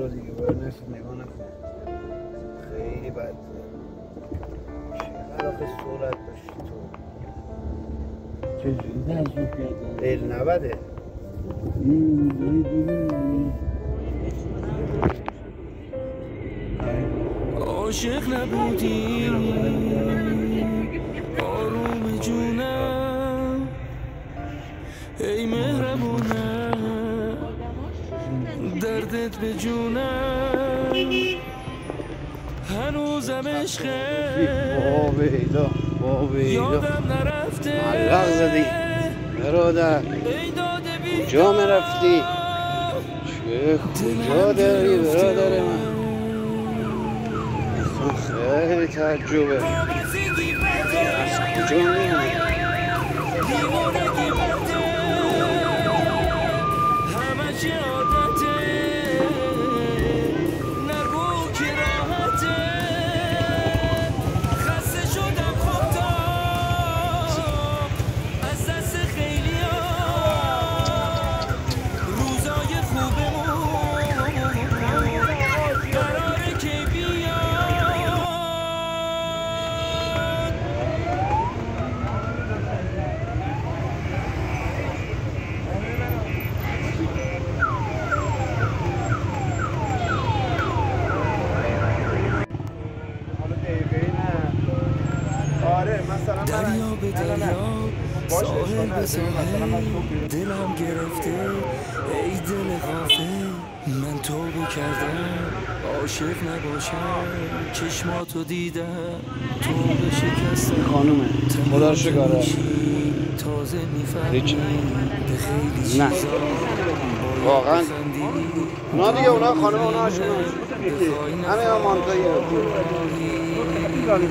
برو دیگه برو نصف نگاه نکن خیلی بد چقدر آخه سرعت داشتی تو چجوری تجربه کرده؟ دل نبده عاشق نبودی آروم جونم ای مهربونم دردت به جونم هنوزم عشقه یادم نرفته معلق زدی برادر کجا میرفتی؟ چه کجا داری برادر من؟ خیلی تعجبه از کجا میامد؟ دریا به دریا ساحل به ساحل دلم گرفته ای دل غافل من توبه کردم عاشق نباشم چشماتو دیدم توبه شکستم خانومه خدا رو شکاره تازه میفهمی به خیلی چیزا واقعا اونا دیگه اونا خانومه اونا هاشون همه ها مانتایی آره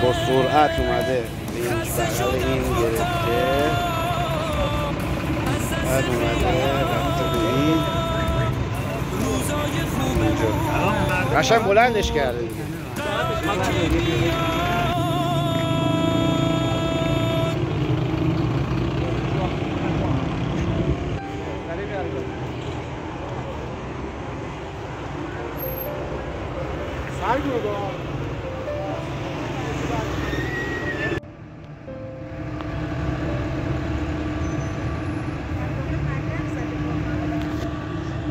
با سرعت اومده بغل این گرفته بعد اومده رفته به این قشنگ بلندش کرده دیگه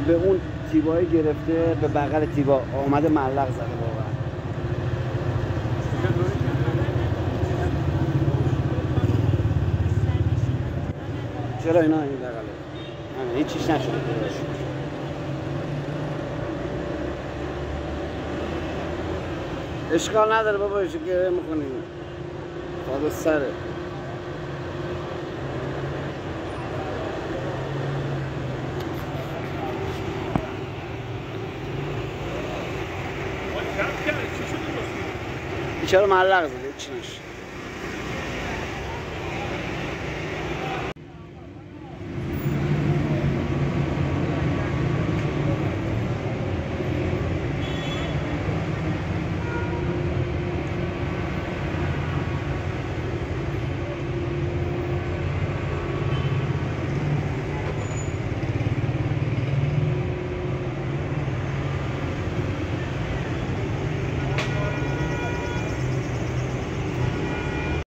به اون تیبای گرفته به بغل تیبا آمده معلق زده واقعا چرا اینا این بغله هیچ چیز نشده اشکال نداره بابا چه گره میکنیم فاده سره چرا معلق زده چی نشه